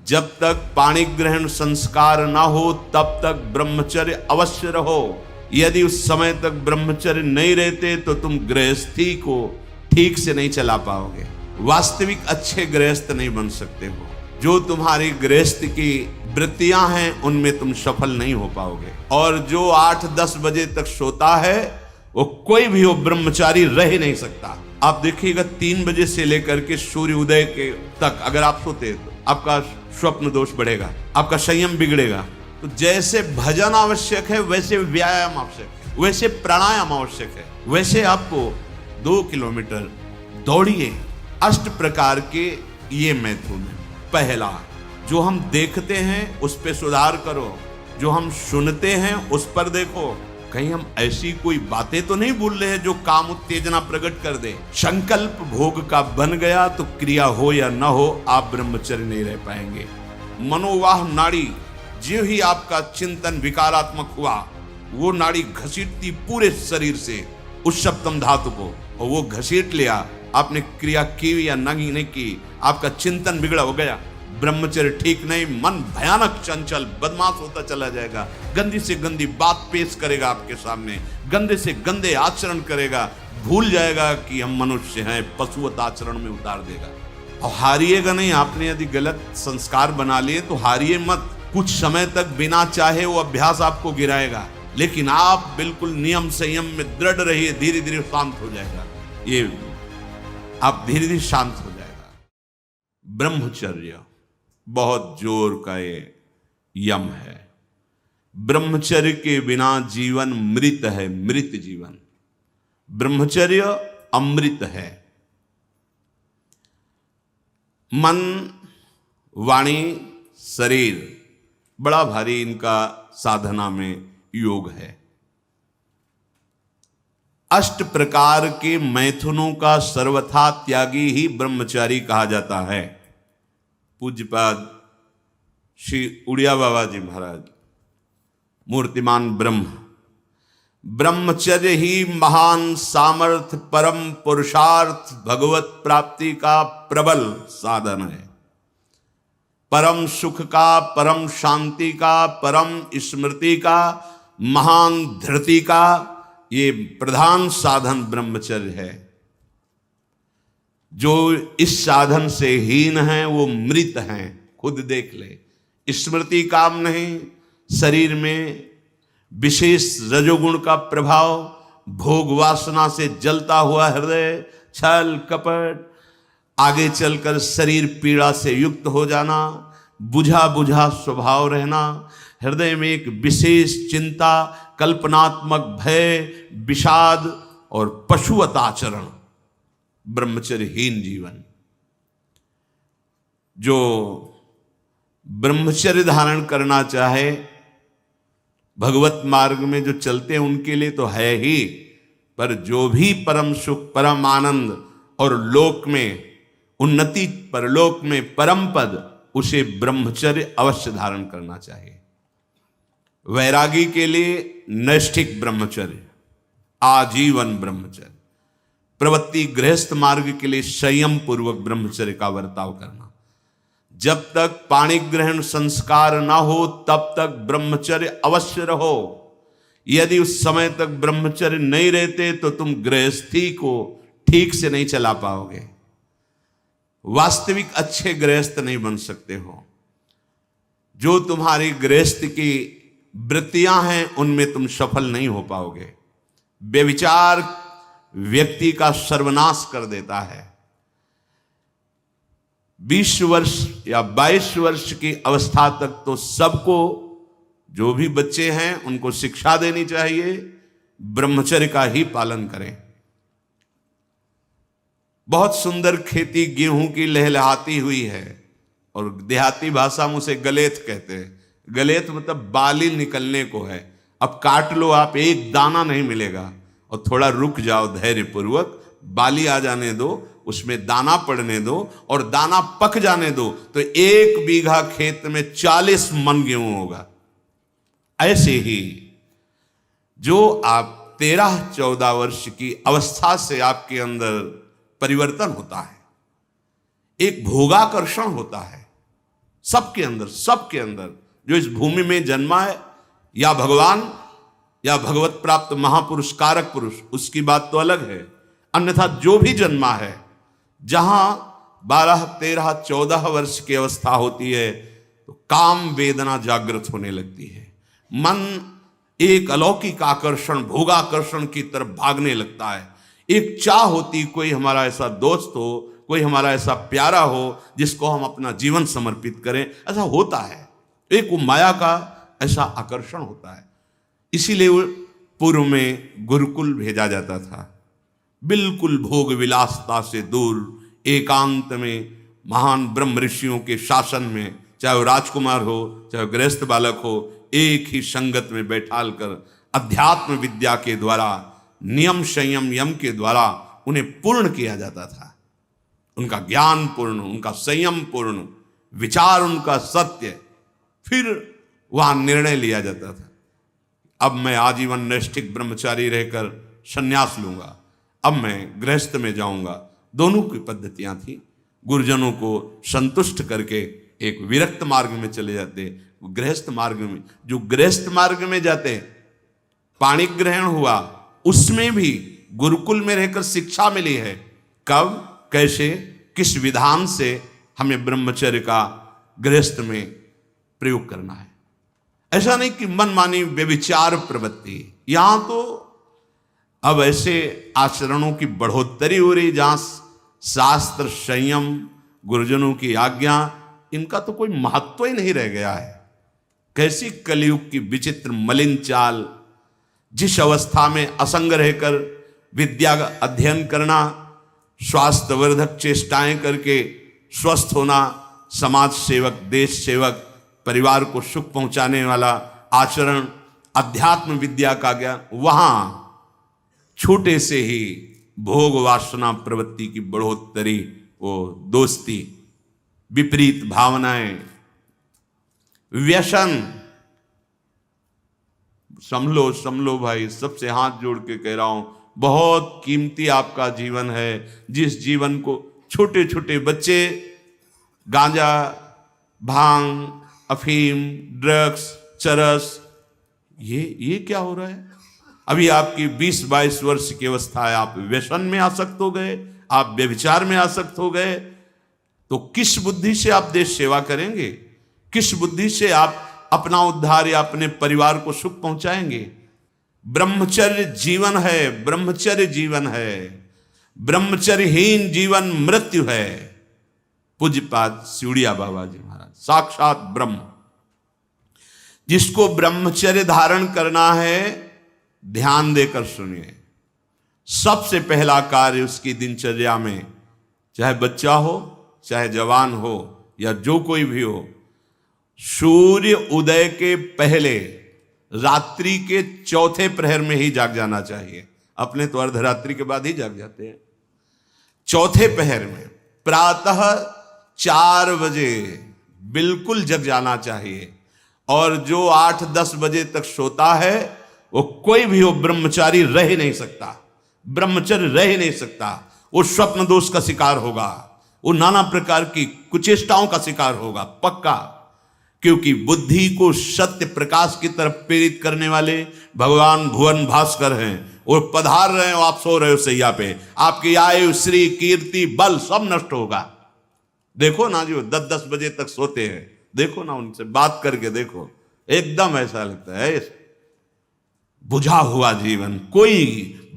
जब तक पाणी ग्रहण संस्कार ना हो तब तक ब्रह्मचर्य अवश्य रहो। यदि उस समय तक ब्रह्मचर्य नहीं रहते तो तुम गृहस्थी को ठीक से नहीं चला पाओगे, वास्तविक अच्छे गृहस्थ नहीं बन सकते हो। जो तुम्हारी गृहस्थ की वृत्तियां हैं उनमें तुम सफल नहीं हो पाओगे। और जो 8-10 बजे तक सोता है वो कोई भी हो ब्रह्मचारी रह ही नहीं सकता। आप देखिएगा 3 बजे से लेकर के सूर्य उदय के तक अगर आप सोते तो आपका स्वप्न दोष बढ़ेगा, आपका संयम बिगड़ेगा। तो जैसे भजन आवश्यक है वैसे व्यायाम आवश्यक है, वैसे प्राणायाम आवश्यक है, वैसे आपको 2 किलोमीटर दौड़िए। 8 प्रकार के ये मैथुन है। पहला, जो हम देखते हैं उस पे सुधार करो, जो हम सुनते हैं उस पर देखो। कहीं हम ऐसी कोई बातें तो नहीं बोल रहे हैं जो काम उत्तेजना प्रकट कर दे। संकल्प भोग का बन गया तो क्रिया हो या न हो आप ब्रह्मचर्य नहीं रह पाएंगे। मनोवाह नाड़ी, जो ही आपका चिंतन विकारात्मक हुआ वो नाड़ी घसीटती पूरे शरीर से उस सप्तम धातु को, और वो घसीट लिया, आपने क्रिया की या नहीं की, आपका चिंतन बिगड़ा हो गया। ब्रह्मचर्य ठीक नहीं, मन भयानक चंचल बदमाश होता चला जाएगा, गंदी से गंदी बात पेश करेगा आपके सामने, गंदे से गंदे आचरण करेगा, भूल जाएगा कि हम मनुष्य हैं, पशुवत आचरण में उतार देगा। और हारिएगा नहीं। आपने यदि गलत संस्कार बना लिए तो हारिए मत। कुछ समय तक बिना चाहे वो अभ्यास आपको गिराएगा, लेकिन आप बिल्कुल नियम संयम में दृढ़ रहिए, धीरे धीरे शांत हो जाएगा। ये आप धीरे धीरे शांत हो जाएगा। ब्रह्मचर्य बहुत जोर का ये यम है। ब्रह्मचर्य के बिना जीवन मृत है, मृत जीवन। ब्रह्मचर्य अमृत है। मन, वाणी, शरीर बड़ा भारी इनका साधना में योग है। 8 प्रकार के मैथुनों का सर्वथा त्यागी ही ब्रह्मचारी कहा जाता है। पूज्यपाद श्री उड़िया बाबा जी महाराज, मूर्तिमान ब्रह्म, ब्रह्मचर्य ही महान सामर्थ्य, परम पुरुषार्थ, भगवत प्राप्ति का प्रबल साधन है। परम सुख का, परम शांति का, परम स्मृति का, महान धृति का ये प्रधान साधन ब्रह्मचर्य है। जो इस साधन से हीन हैं वो मृत हैं, खुद देख ले। स्मृति काम नहीं, शरीर में विशेष रजोगुण का प्रभाव, भोग वासना से जलता हुआ हृदय, छल कपट, आगे चलकर शरीर पीड़ा से युक्त हो जाना, बुझा बुझा स्वभाव रहना, हृदय में एक विशेष चिंता, कल्पनात्मक भय, विषाद और पशुवत आचरण, ब्रह्मचर्यहीन जीवन। जो ब्रह्मचर्य धारण करना चाहे, भगवत मार्ग में जो चलते हैं उनके लिए तो है ही, पर जो भी परम सुख, परम आनंद और लोक में उन्नति, परलोक में परम पद, उसे ब्रह्मचर्य अवश्य धारण करना चाहिए। वैरागी के लिए नैष्ठिक ब्रह्मचर्य, आजीवन ब्रह्मचर्य। प्रवृत्ति गृहस्थ मार्ग के लिए संयम पूर्वक ब्रह्मचर्य का वर्ताव करना। जब तक पाणी ग्रहण संस्कार ना हो तब तक ब्रह्मचर्य अवश्य रहो। यदि उस समय तक ब्रह्मचर्य नहीं रहते तो तुम गृहस्थी को ठीक से नहीं चला पाओगे, वास्तविक अच्छे गृहस्थ नहीं बन सकते हो। जो तुम्हारी गृहस्थ की वृत्तियां हैं उनमें तुम सफल नहीं हो पाओगे। व्यभिचार व्यक्ति का सर्वनाश कर देता है। 20 वर्ष या 22 वर्ष की अवस्था तक तो सबको, जो भी बच्चे हैं उनको शिक्षा देनी चाहिए, ब्रह्मचर्य का ही पालन करें। बहुत सुंदर खेती गेहूं की लहलहाती हुई है, और देहाती भाषा में उसे गलेत कहते हैं। गलेत मतलब बाली निकलने को है। अब काट लो आप, एक दाना नहीं मिलेगा, और थोड़ा रुक जाओ धैर्य पूर्वक, बाली आ जाने दो, उसमें दाना पड़ने दो और दाना पक जाने दो, तो 1 बीघा खेत में 40 मन गेहूं होगा। ऐसे ही जो आप 13-14 वर्ष की अवस्था से आपके अंदर परिवर्तन होता है, एक भोगाकर्षण होता है, सबके अंदर जो इस भूमि में जन्मा है, या भगवान या भगवत प्राप्त महापुरुष कारक पुरुष, उसकी बात तो अलग है। अन्यथा जो भी जन्मा है, जहां 12, 13, 14 वर्ष की अवस्था होती है तो काम वेदना जागृत होने लगती है। मन एक अलौकिक आकर्षण, भोगाकर्षण की तरफ भागने लगता है। एक चाह होती, कोई हमारा ऐसा दोस्त हो, कोई हमारा ऐसा प्यारा हो जिसको हम अपना जीवन समर्पित करें। ऐसा होता है, एक वो माया का ऐसा आकर्षण होता है। इसीलिए पूर्व में गुरुकुल भेजा जाता था, बिल्कुल भोग विलासता से दूर, एकांत में महान ब्रह्म ऋषियों के शासन में, चाहे वो राजकुमार हो चाहे गृहस्थ बालक हो, एक ही संगत में बैठाल कर अध्यात्म विद्या के द्वारा, नियम संयम यम के द्वारा उन्हें पूर्ण किया जाता था। उनका ज्ञान पूर्ण, उनका संयम पूर्ण, विचार उनका सत्य, फिर वहां निर्णय लिया जाता था। अब मैं आजीवन नैष्ठिक ब्रह्मचारी रहकर संन्यास लूंगा, अब मैं गृहस्थ में जाऊंगा। दोनों की पद्धतियां थी। गुरुजनों को संतुष्ट करके एक विरक्त मार्ग में चले जाते, गृहस्थ मार्ग में। जो गृहस्थ मार्ग में जाते, पाणी ग्रहण हुआ, उसमें भी गुरुकुल में रहकर शिक्षा मिली है। कब, कैसे, किस विधान से हमें ब्रह्मचर्य का गृहस्थ में प्रयोग करना है। ऐसा नहीं कि मनमानी व्यभिचार प्रवृत्ति। यहां तो अब ऐसे आचरणों की बढ़ोतरी हो रही जहां शास्त्र, संयम, गुरुजनों की आज्ञा, इनका तो कोई महत्व ही नहीं रह गया है। कैसी कलयुग की विचित्र मलिन चाल। जिस अवस्था में असंग रहकर विद्या का अध्ययन करना, स्वास्थ्यवर्धक चेष्टाएं करके स्वस्थ होना, समाज सेवक, देश सेवक, परिवार को सुख पहुंचाने वाला आचरण, अध्यात्म विद्या का ज्ञान, वहां छोटे से ही भोग वासना प्रवृत्ति की बढ़ोतरी, वो दोस्ती, विपरीत भावनाएं, व्यसन। समलो भाई, सबसे हाथ जोड़ के कह रहा हूं, बहुत कीमती आपका जीवन है। जिस जीवन को छोटे छोटे बच्चे गांजा, भांग, अफीम, ड्रग्स, चरस, ये क्या हो रहा है? अभी आपकी 20-22 वर्ष की अवस्था है, आप व्यसन में आसक्त हो गए, आप व्यभिचार में आसक्त हो गए, तो किस बुद्धि से आप देश सेवा करेंगे? किस बुद्धि से आप अपना उद्धार या अपने परिवार को सुख पहुंचाएंगे? ब्रह्मचर्य जीवन है, ब्रह्मचर्य जीवन है। ब्रह्मचर्यहीन जीवन मृत्यु है। पूज्यपाद सिउड़िया बाबा जी महाराज, साक्षात ब्रह्म। जिसको ब्रह्मचर्य धारण करना है, ध्यान देकर सुनिए। सबसे पहला कार्य उसकी दिनचर्या में, चाहे बच्चा हो, चाहे जवान हो, या जो कोई भी हो, सूर्य उदय के पहले रात्रि के चौथे प्रहर में ही जाग जाना चाहिए। अपने तो अर्धरात्रि के बाद ही जाग जाते हैं। चौथे पहर में प्रातः 4 बजे बिल्कुल जग जाना चाहिए। और जो 8-10 बजे तक सोता है, वो कोई भी हो, ब्रह्मचारी रह ही नहीं सकता, ब्रह्मचर्य रह ही नहीं सकता। वो स्वप्न दोष का शिकार होगा, वो नाना प्रकार की कुचेष्टाओं का शिकार होगा, पक्का। क्योंकि बुद्धि को सत्य प्रकाश की तरफ प्रेरित करने वाले भगवान भुवन भास्कर हैं। वो पधार रहे हो, आप सो रहे हो सैया पे, आपकी आयु, श्री, कीर्ति, बल सब नष्ट होगा। देखो ना, जो 10-10 बजे तक सोते हैं, देखो ना, उनसे बात करके देखो, एकदम ऐसा लगता है बुझा हुआ जीवन, कोई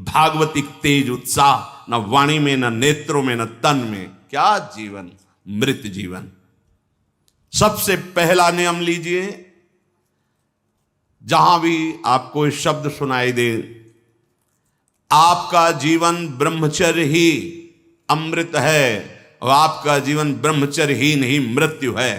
भागवतिक तेज उत्साह न वाणी में, न नेत्रों में, न तन में। क्या जीवन, मृत जीवन। सबसे पहला नियम लीजिए, जहां भी आपको शब्द सुनाई दे, आपका जीवन ब्रह्मचर्य ही अमृत है और आपका जीवन ब्रह्मचर्य ही नहीं मृत्यु है।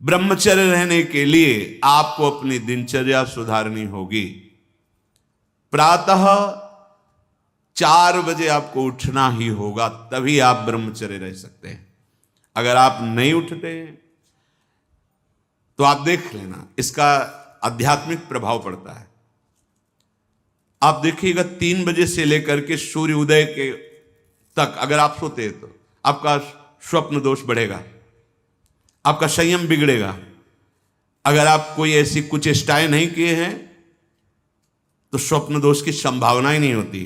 ब्रह्मचर्य रहने के लिए आपको अपनी दिनचर्या सुधारनी होगी। प्रातः 4 बजे आपको उठना ही होगा, तभी आप ब्रह्मचर्य रह सकते हैं। अगर आप नहीं उठते तो आप देख लेना, इसका आध्यात्मिक प्रभाव पड़ता है। आप देखिएगा 3 बजे से लेकर के सूर्य उदय के तक अगर आप सोते हैं तो आपका स्वप्न दोष बढ़ेगा। आपका संयम बिगड़ेगा। अगर आप कोई ऐसी कुचेष्टाएं नहीं किए हैं तो स्वप्न दोष की संभावना ही नहीं होती।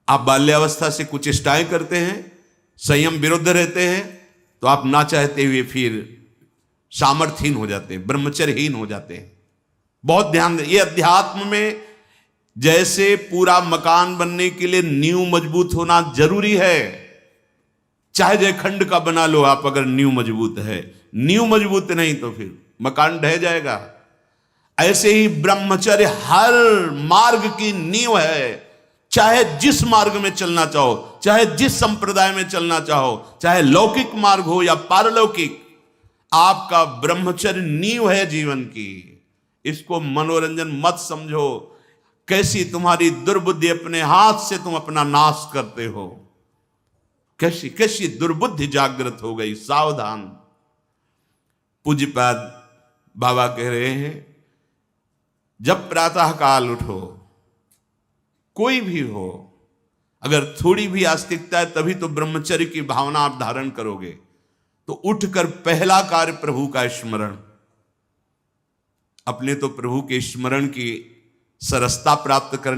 आप बाल्यावस्था से कुचेष्टाएं करते हैं, संयम विरुद्ध रहते हैं, तो आप ना चाहते हुए फिर सामर्थ्यहीन हो जाते हैं, ब्रह्मचर्यहीन हो जाते हैं। बहुत ध्यान दें। ये अध्यात्म में जैसे पूरा मकान बनने के लिए नींव मजबूत होना जरूरी है, चाहे जयखंड का बना लो आप, अगर नींव मजबूत है, नींव मजबूत नहीं तो फिर मकान ढह जाएगा। ऐसे ही ब्रह्मचर्य हर मार्ग की नींव है। चाहे जिस मार्ग में चलना चाहो, चाहे जिस संप्रदाय में चलना चाहो, चाहे लौकिक मार्ग हो या पारलौकिक, आपका ब्रह्मचर्य नींव है जीवन की। इसको मनोरंजन मत समझो। कैसी तुम्हारी दुर्बुद्धि, अपने हाथ से तुम अपना नाश करते हो। कैसी कैसी दुर्बुद्धि जागृत हो गई, सावधान। पूज्यपाद बाबा कह रहे हैं, जब प्रातः काल उठो, कोई भी हो, अगर थोड़ी भी आस्तिकता है तभी तो ब्रह्मचर्य की भावना आप धारण करोगे। तो उठकर पहला कार्य प्रभु का स्मरण। अपने तो प्रभु के स्मरण की सरसता प्राप्त करने